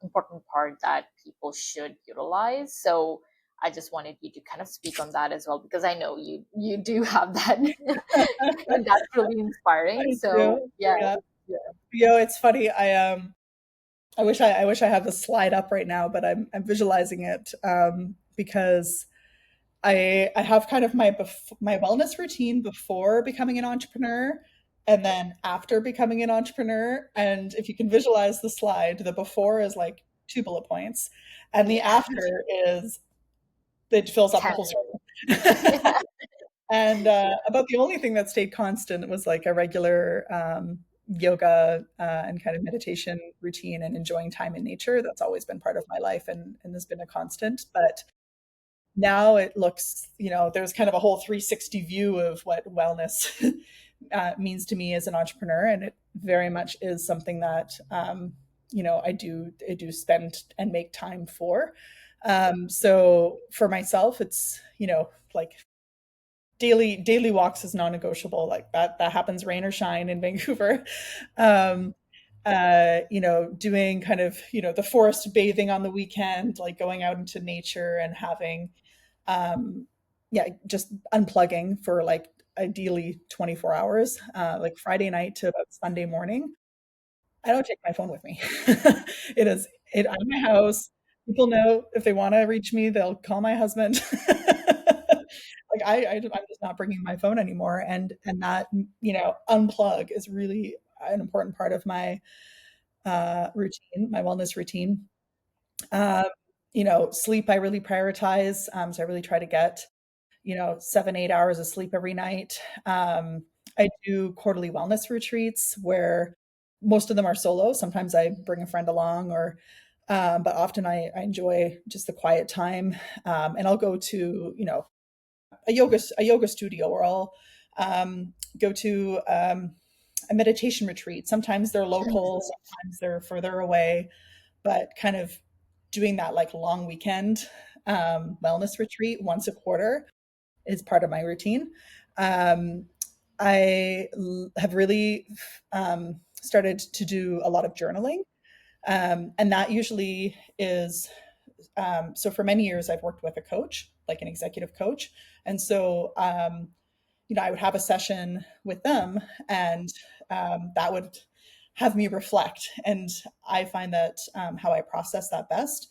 important part that people should utilize. So I just wanted you to kind of speak on that as well, because I know you do have that, and that's really inspiring. I So do. yeah, Yeah. yeah, It's funny. I wish I have the slide up right now, but I'm visualizing it because I have kind of my wellness routine before becoming an entrepreneur and then after becoming an entrepreneur. And if you can visualize the slide, the before is like 2 bullet points, and the yeah, after is it fills up the 10. whole circle. Yeah, And about the only thing that stayed constant was like a regular yoga and kind of meditation routine and enjoying time in nature. That's always been part of my life and has been a constant. But now it looks, there's kind of a whole 360 view of what wellness means to me as an entrepreneur. And it very much is something that, I do spend and make time for. So for myself, it's, like daily walks is non-negotiable. Like that happens rain or shine in Vancouver. Um, doing kind of, the forest bathing on the weekend, like going out into nature and having, yeah, just unplugging for like ideally 24 hours, like Friday night to about Sunday morning. I don't take my phone with me. It is it out of my house. People know if they want to reach me, they'll call my husband. Like I'm just not bringing my phone anymore, and that unplug is really an important part of my routine, my wellness routine. Um, sleep I really prioritize. So I really try to get 7 8 hours of sleep every night. I do quarterly wellness retreats where most of them are solo. Sometimes I bring a friend along, or but often I enjoy just the quiet time. And I'll go to a yoga studio, or I'll go to a meditation retreat. Sometimes they're local, sometimes they're further away, but kind of doing that like long weekend wellness retreat once a quarter is part of my routine. Um, have really started to do a lot of journaling. And that usually is so for many years, I've worked with a coach, like an executive coach. And so, I would have a session with them, and that would have me reflect. And I find that how I process that best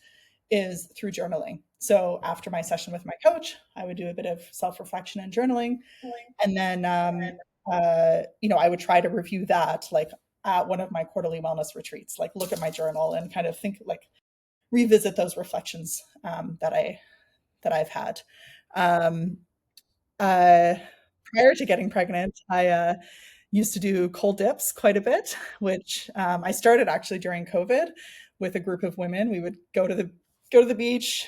is through journaling. So after my session with my coach, I would do a bit of self reflection and journaling. And then, I would try to review that like at one of my quarterly wellness retreats, like look at my journal and kind of think like revisit those reflections that I've had. Um, uh, Prior to getting pregnant, I used to do cold dips quite a bit, which I started actually during COVID with a group of women. We would go to the beach.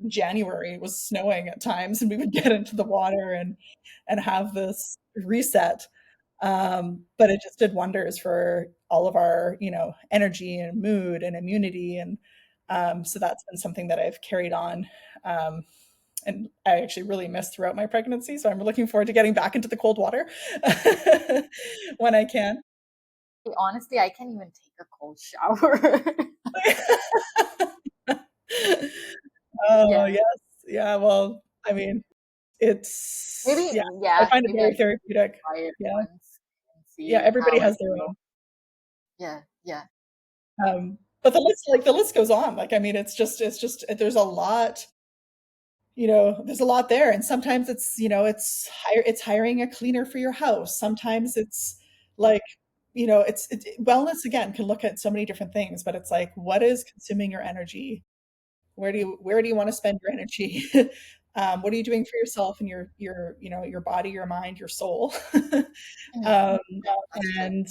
January, it was snowing at times, and we would get into the water and have this reset. But it just did wonders for all of our, energy and mood and immunity. And so that's been something that I've carried on. Um, and I actually really missed throughout my pregnancy. So I'm looking forward to getting back into the cold water when I can. honestly, I can't even take a cold shower. Oh, Yeah, yes. Yeah. Well, I mean, maybe, yeah, I yeah, find it maybe I very can therapeutic. try it Yeah. once and Yeah. see Everybody how I has their feel. own. Yeah, yeah. But the list goes on. Like, I mean, it's just there's a lot, there's a lot there. And sometimes it's hiring a cleaner for your house. Sometimes it's like, wellness again can look at so many different things, but it's like, what is consuming your energy? Where do you want to spend your energy? What are you doing for yourself and your body, your mind, your soul? Mhm. um, That's true. and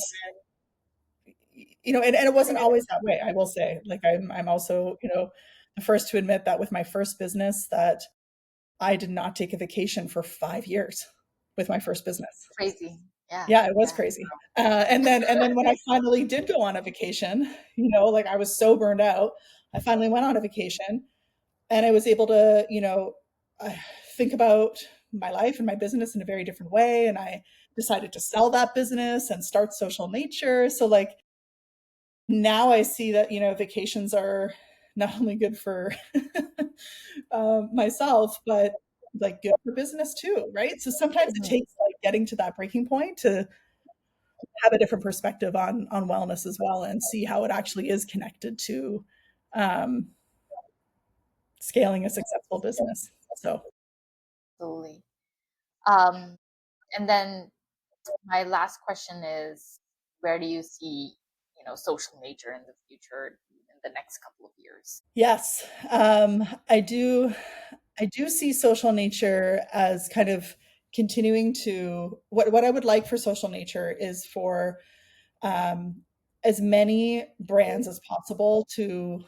and it wasn't always that way, I will say. Like, I'm also, the first to admit that with my first business, that I did not take a vacation for 5 years with my first business. Crazy. Yeah. Yeah, it was Yeah. crazy. And then when I finally did go on a vacation, like, I was so burned out, I finally went on a vacation, and I was able to, uh, think about my life and my business in a very different way. And I decided to sell that business and start Social Nature. So, like, now I see that, vacations are not only good for myself, but like good for business too, right? So sometimes it Mhm. takes like getting to that breaking point to have a different perspective on wellness as well, and see how it actually is connected to um, scaling a successful business. So Absolutely. Um, and then my last question is, where do you see, social nature in the future in the next couple of years? yes, I do see Social Nature as kind of continuing to what I would like for Social Nature is for um, as many brands as possible to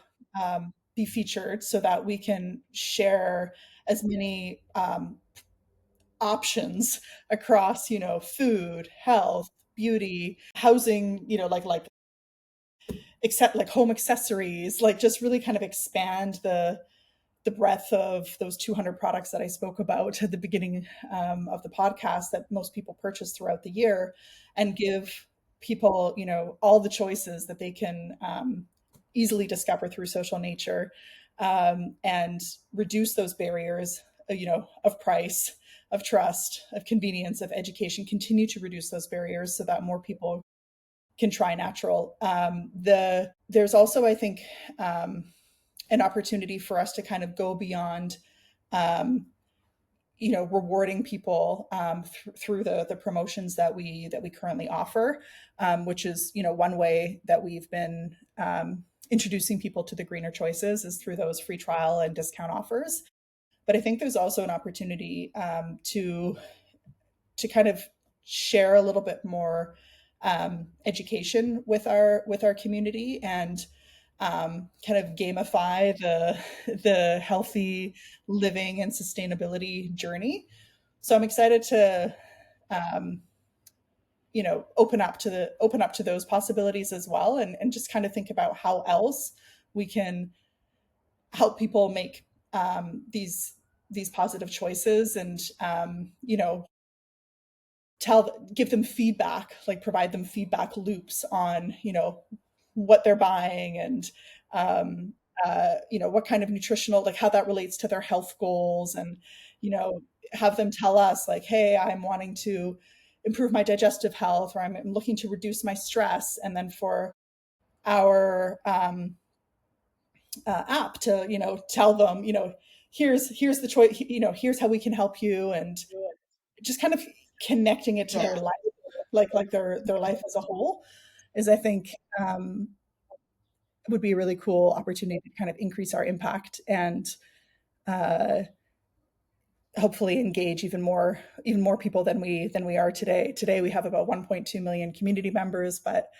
be featured, so that we can share as many options across, food, health, beauty, housing, except like home accessories, like just really kind of expand the breadth of those 200 products that I spoke about at the beginning of the podcast that most people purchase throughout the year, and give people, all the choices that they can easily discover through Social Nature, and reduce those barriers, of price, of trust, of convenience, of education, continue to reduce those barriers so that more people can try natural. There's also, I think, an opportunity for us to kind of go beyond, um, rewarding people through the promotions that we currently offer, which is, one way that we've been introducing people to the greener choices is through those free trial and discount offers. But I think there's also an opportunity to kind of share a little bit more education with our community, and kind of gamify the healthy living and sustainability journey. So I'm excited to um, open up to those possibilities as well, and just kind of think about how else we can help people make these positive choices, and give them feedback, like provide them feedback loops on, what they're buying, and um, what kind of nutritional, like how that relates to their health goals, and you know have them tell us like, hey, I'm wanting to improve my digestive health, or I'm looking to reduce my stress, and then for our app to, tell them, here's the choice, here's how we can help you, and just kind of connecting it to Yeah. their life, like their life as a whole, is, I think, would be a really cool opportunity to kind of increase our impact, and uh, hopefully engage even more people than we are today. Today we have about 1.2 million community members, but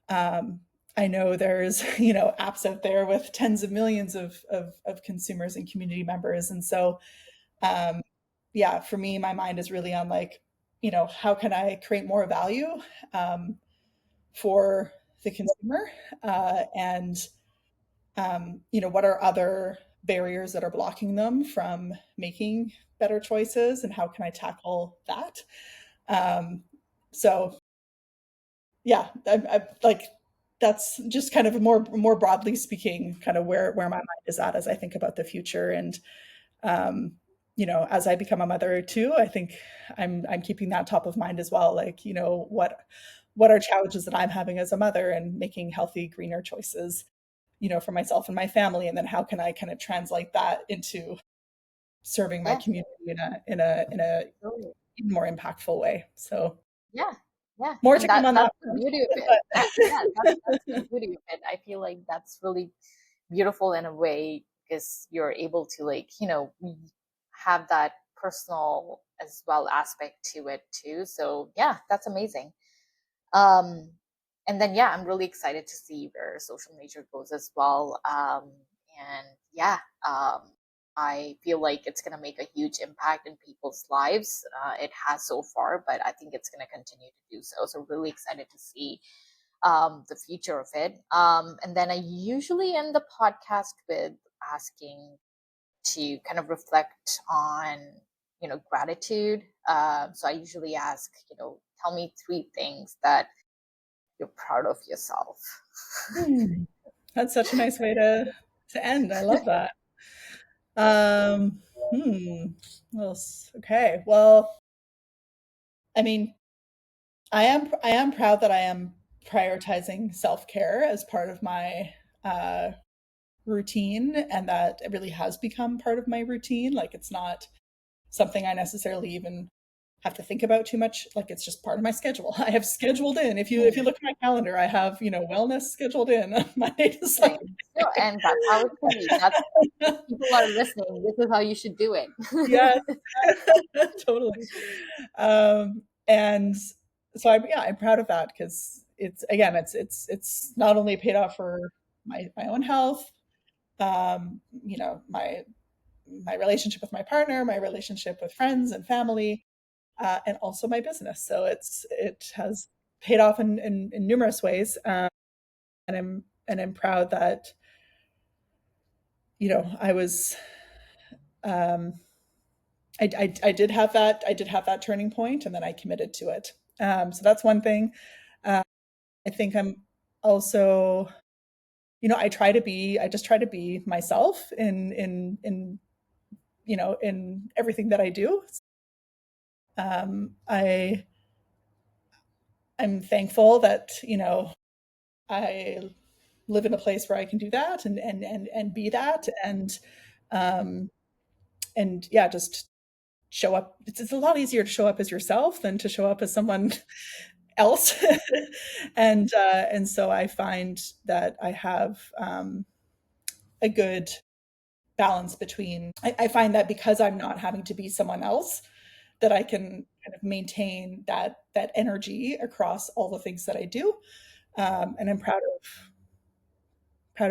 I know there's apps out there with tens of millions of consumers and community members, and so um, yeah, for me, my mind is really on, like, how can I create more value um, for the consumer, and what are other barriers that are blocking them from making better choices, and how can I tackle that? Um, so yeah, I like, that's just kind of more broadly speaking, kind of where my mind is at as I think about the future. And as I become a mother too, I think I'm keeping that top of mind as well. Like, what are challenges that I'm having as a mother, and making healthy, greener choices for myself and my family, and then how can I kind of translate that into serving my Yes, community in a totally. even more impactful way. So Yeah, yeah, more and to come on that's that the one. beauty of it. Yeah, that's the beauty of it. I feel like that's really beautiful in a way because you're able to like have that personal as well aspect to it too. So yeah, that's amazing. Um, and then yeah, I'm really excited to see where social nature goes as well. And yeah, um, I feel like it's gonna make a huge impact in people's lives. It has so far, but I think it's gonna continue to do so. So really excited to see the future of it. And then I usually end the podcast with asking to kind of reflect on gratitude. So I usually ask, tell me three things that you're proud of yourself. Hmm. That's such a nice way to end. I love that. Um, hmm. Well, okay. Well, I mean, I am proud that I am prioritizing self-care as part of my uh, routine, and that it really has become part of my routine. Like it's not something I necessarily even have to think about too much. Like it's just part of my schedule. I have scheduled in. If you Hmm. look at my calendar, I have wellness scheduled in Monday to Sunday. Amazing. No, and that's how it should be. That's if people are listening, this is how you should do it. Yes, totally. And so I'm proud of that because it's again, it's not only paid off for my own health, my relationship with my partner, my relationship with friends and family, and also my business. So it has paid off in numerous ways, and I'm proud that I was um, I did have that turning point, and then I committed to it. So that's one thing. Uh, I think I'm also, I just try to be myself in everything that I do. I I'm thankful that I live in a place where I can do that and be that, um, and yeah, just show up. It's a lot easier to show up as yourself than to show up as someone else. And so I find that I have a good balance between. I find that because I'm not having to be someone else, that I can kind of maintain that energy across all the things that I do, and I'm proud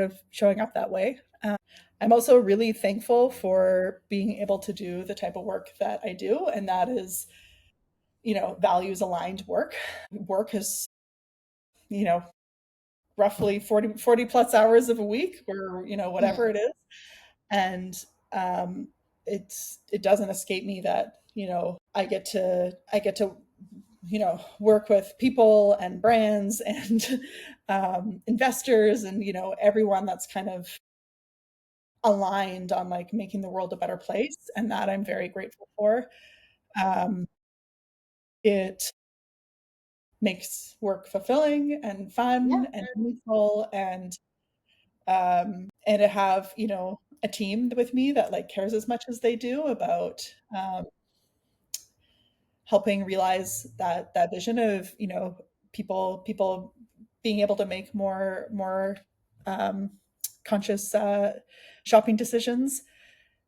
of showing up that way. I'm also really thankful for being able to do the type of work that I do, and that is, values aligned work. Work is, you know, roughly 40 plus hours of a week, or, whatever Hmm. it is. And it doesn't escape me that, I get to work with people and brands and investors, and everyone that's kind of aligned on like making the world a better place, and that I'm very grateful for. Um, it makes work fulfilling and Yeah. fun and meaningful, and to have a team with me that like cares as much as they do about helping realize that vision of people being able to make more um, conscious shopping decisions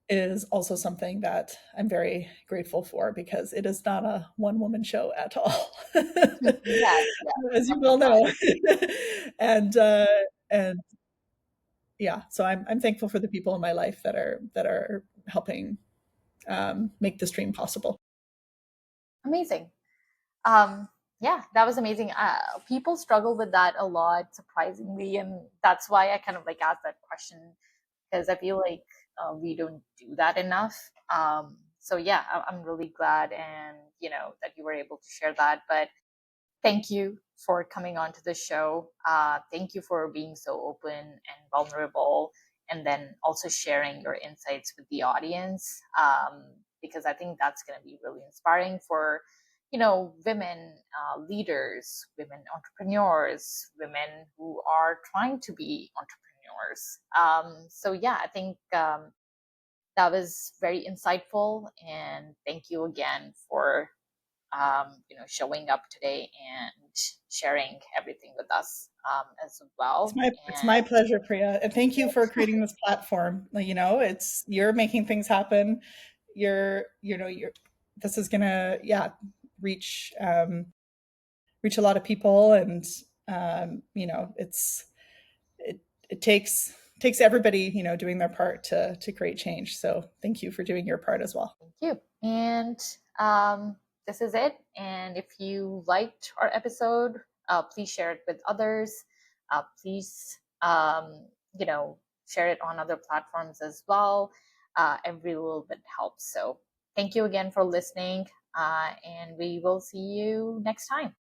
is also something that I'm very grateful for, because it is not a one woman show at all, Yes, yes, as you well definitely not. know. and and yeah, so I'm thankful for the people in my life that are helping make this dream possible. Amazing. Yeah, that was amazing. People struggle with that a lot, surprisingly, and that's why I kind of like asked that question because I feel like we don't do that enough. So yeah, I'm really glad and that you were able to share that. But thank you for coming on to the show. Thank you for being so open and vulnerable, and then also sharing your insights with the audience, because I think that's going to be really inspiring for, women leaders, women entrepreneurs, women who are trying to be entrepreneurs. So yeah, I think that was very insightful, and thank you again for showing up today and sharing everything with us as well. It's my And pleasure, Priya, and thank you for creating this platform. You know, it's you're making things happen. You're this is gonna reach reach a lot of people, and you know, it it takes everybody, you know, doing their part to create change. So thank you for doing your part as well. thank you. And this is it. And if you liked our episode, please share it with others. Please, share it on other platforms as well. Every little bit helps. So thank you again for listening. And we will see you next time.